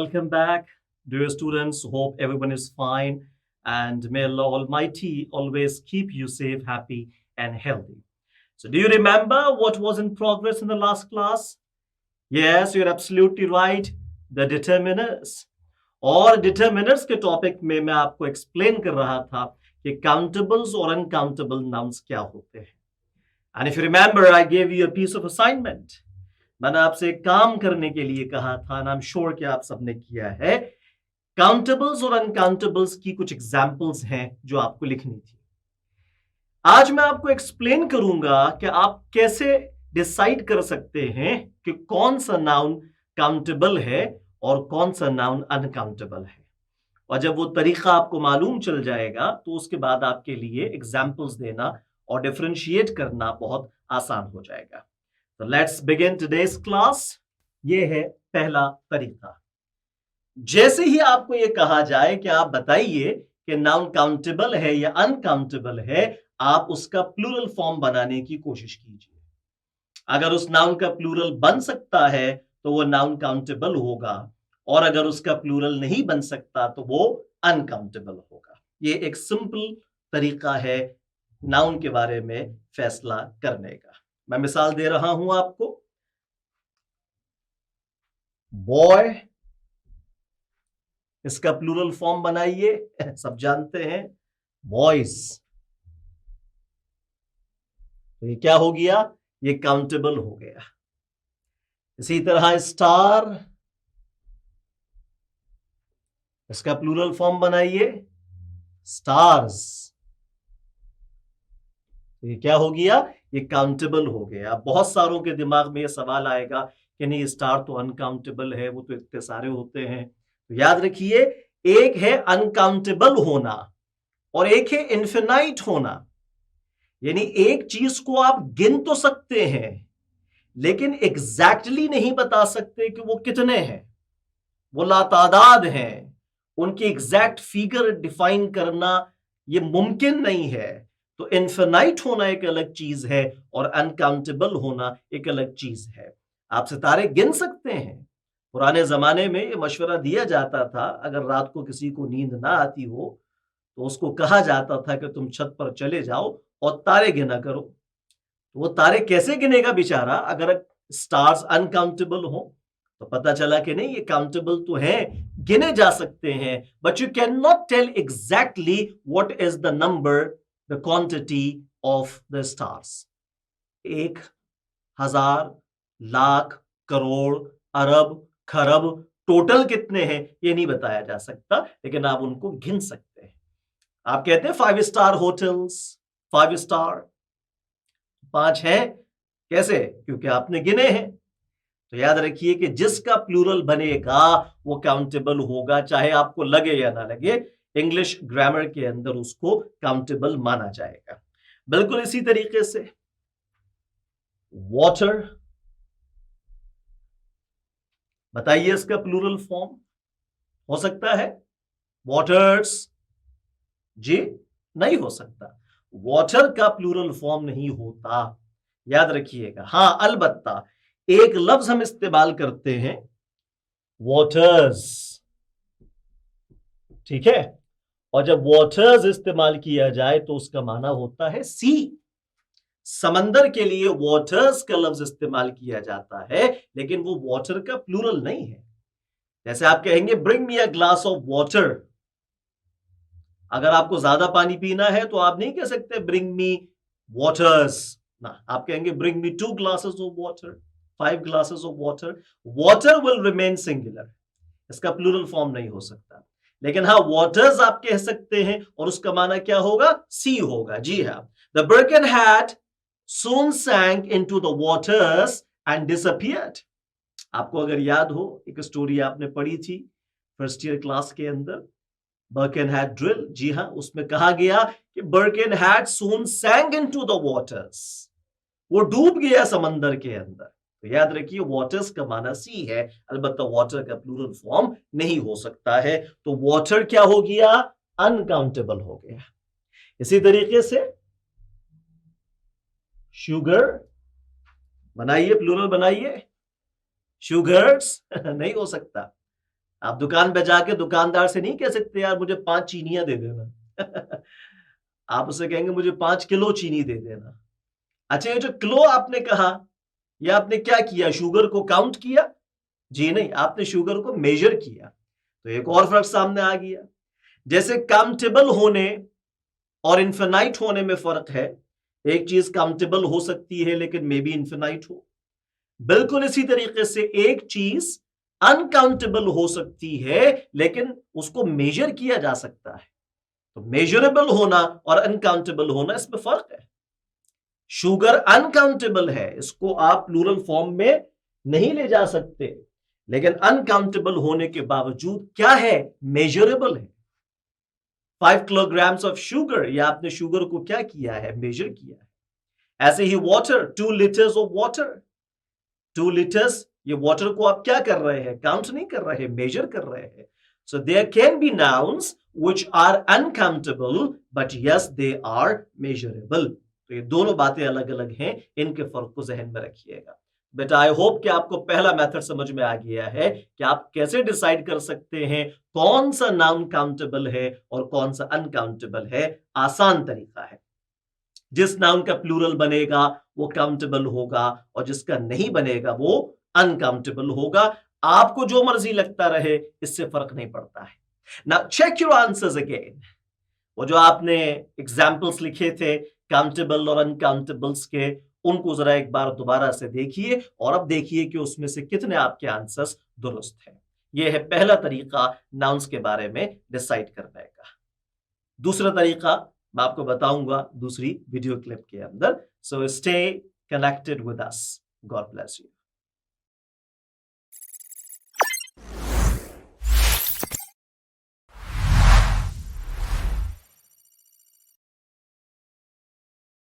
welcome back. Dear students, hope everyone is fine and may Allah Almighty always keep you safe, happy, and healthy. So, do you remember what was in progress in the last class? Yes, you're absolutely right. The determiners. और determiners के topic में मैं आपको explain कर रहा था कि countables और अनकाउंटेबल नाउन्स क्या होते हैं. And if you remember I gave you a piece of assignment. मैंने आपसे एक काम करने के लिए कहा था एंड आई एम श्योर कि आप सबने किया है. काउंटेबल्स और अनकाउंटेबल्स की कुछ एग्जांपल्स हैं जो आपको लिखनी थी. आज मैं आपको एक्सप्लेन करूंगा कि आप कैसे डिसाइड कर सकते हैं कि कौन सा नाउन काउंटेबल है और कौन सा नाउन अनकाउंटेबल है. और जब वो तरीका आपको मालूम चल जाएगा तो उसके बाद आपके लिए एग्जाम्पल्स देना और डिफरेंशिएट करना बहुत आसान हो जाएगा. तो लेट्स बिगिन टुडेस क्लास. ये है पहला तरीका. जैसे ही आपको ये कहा जाए कि आप बताइए कि नाउन काउंटेबल है या अनकाउंटेबल है, आप उसका प्लूरल फॉर्म बनाने की कोशिश कीजिए. अगर उस नाउन का प्लूरल बन सकता है तो वो नाउन काउंटेबल होगा, और अगर उसका प्लूरल नहीं बन सकता तो वो अनकाउंटेबल होगा. ये एक सिंपल तरीका है नाउन के बारे में फैसला करने का. मैं मिसाल दे रहा हूं आपको. बॉय, इसका प्लूरल फॉर्म बनाइए. सब जानते हैं बॉयज. तो ये क्या हो गया? ये काउंटेबल हो गया. इसी तरह स्टार, इसका प्लूरल फॉर्म बनाइए. स्टार्स. ये क्या हो गया? ये काउंटेबल हो गया. बहुत सारों के दिमाग में ये सवाल आएगा कि नहीं, स्टार तो अनकाउंटेबल है, वो तो इतने सारे होते हैं. तो याद रखिए, एक है अनकाउंटेबल होना और एक है इन्फिनाइट होना. यानी एक चीज को आप गिन तो सकते हैं लेकिन एग्जैक्टली नहीं बता सकते कि वो कितने हैं. वो लातादाद हैं. उनकी एग्जैक्ट फिगर डिफाइन करना ये मुमकिन नहीं है. तो इन्फिनाइट होना एक अलग चीज है और अनकाउंटेबल होना एक अलग चीज है. आप सितारे गिन सकते हैं. पुराने जमाने में ये मशवरा दिया जाता था, अगर रात को किसी को नींद ना आती हो तो उसको कहा जाता था कि तुम छत पर चले जाओ और तारे गिना करो. तो वो तारे कैसे गिनेगा बेचारा अगर स्टार्स अनकाउंटेबल हो? तो पता चला कि नहीं, ये काउंटेबल तो है, गिने जा सकते हैं, but you can not tell exactly what is the number, the quantity of the stars. 1,000, lakh, crore, अरब, खरब, टोटल कितने हैं ये नहीं बताया जा सकता, लेकिन आप उनको गिन सकते हैं. आप कहते हैं 5 स्टार होटल्स, 5 स्टार, 5 है. कैसे? क्योंकि आपने गिने हैं. तो याद रखिए कि जिसका प्लूरल बनेगा वो काउंटेबल होगा, चाहे आपको लगे या ना लगे. इंग्लिश ग्रामर के अंदर उसको काउंटेबल माना जाएगा. बिल्कुल इसी तरीके से वाटर, बताइए इसका प्लूरल फॉर्म हो सकता है? वाटर्स. जी नहीं हो सकता. वाटर का प्लूरल फॉर्म नहीं होता, याद रखिएगा. हां, अलबत्ता एक लफ्ज हम इस्तेमाल करते हैं, वाटर्स. ठीक है. और जब वाटर्स इस्तेमाल किया जाए तो उसका माना होता है सी. समंदर के लिए वाटर्स का लफ्ज इस्तेमाल किया जाता है, लेकिन वो वाटर का प्लूरल नहीं है. जैसे आप कहेंगे bring me a glass of water. अगर आपको ज्यादा पानी पीना है तो आप नहीं कह सकते ब्रिंग मी वाटर्स ना, आप कहेंगे bring me 2 glasses of water, 5 glasses of water. Water will remain singular, इसका प्लूरल फॉर्म नहीं हो सकता. लेकिन हाँ, वाटर्स आप कह सकते हैं और उसका माना क्या होगा? सी होगा. जी हाँ. The Birkenhead soon sank into the waters and disappeared. आपको अगर याद हो, एक स्टोरी आपने पढ़ी थी फर्स्ट ईयर क्लास के अंदर, बर्कनहेड ड्रिल. जी हाँ, उसमें कहा गया कि Birkenhead soon sank into the waters. वो डूब गया समंदर के अंदर. तो याद रखिए, वाटर्स का माना सी है, अलबत्ता वाटर का प्लूरल फॉर्म नहीं हो सकता है. तो वाटर क्या हो गया? अनकाउंटेबल हो गया. इसी तरीके से शुगर बनाइए, प्लूरल बनाइए. शुगर्स नहीं हो सकता. आप दुकान पे जाके दुकानदार से नहीं कह सकते यार मुझे 5 चीनियां दे देना। आप उससे कहेंगे मुझे 5 किलो चीनी दे देना। अच्छा, ये जो किलो आपने कहा, ये आपने क्या किया? शुगर को काउंट किया? जी नहीं, आपने शुगर को मेजर किया। तो एक और फर्क सामने आ गया। जैसे काउंटेबल होने और इन्फिनाइट होने में फर्क है। एक चीज काउंटेबल हो सकती है लेकिन मे बी इन्फिनाइट हो। बिल्कुल इसी तरीके से एक चीज अनकाउंटेबल हो सकती है लेकिन उसको मेजर किया जा सकता है। तो मेजरेबल होना और अनकाउंटेबल होना, इसमें फर्क है। शुगर अनकाउंटेबल है, इसको आप प्लूरल फॉर्म में नहीं ले जा सकते, लेकिन अनकाउंटेबल होने के बावजूद क्या है? मेजरेबल है। 5 किलोग्राम्स ऑफ शुगर, या आपने शुगर को क्या किया है? मेजर किया है। ऐसे ही water, 2 litres of water, 2 litres, ये वाटर को आप क्या कर रहे हैं? काउंट नहीं कर रहे हैं, मेजर कर रहे हैं। So there can be nouns which are uncountable but yes they are measurable. तो ये दोनों बातें अलग अलग हैं, इनके फर्क को जहन में रखिएगा। बेटा आई होप कि आपको पहला मेथड समझ में आ गया है कि आप कैसे डिसाइड कर सकते हैं कौन सा नाउन काउंटेबल है और कौन सा अनकाउंटेबल है। आसान तरीका है। जिस नाउन का प्लूरल बनेगा वो काउंटेबल होगा और जिसका नहीं बनेगा वो अनकाउंटेबल होगा। आपको जो मर्जी लगता रहे, इससे फर्क नहीं पड़ता है। Now check your answers again. वो जो आपने एग्जाम्पल्स लिखे थे काउंटेबल और अनकाउंटेबल्स के, उनको जरा एक बार दोबारा से देखिए और अब देखिए कि उसमें से कितने आपके आंसर्स दुरुस्त हैं। यह है पहला तरीका नाउन्स के बारे में डिसाइड करने का। दूसरा तरीका मैं आपको बताऊंगा दूसरी वीडियो क्लिप के अंदर। So stay connected with us. God bless you.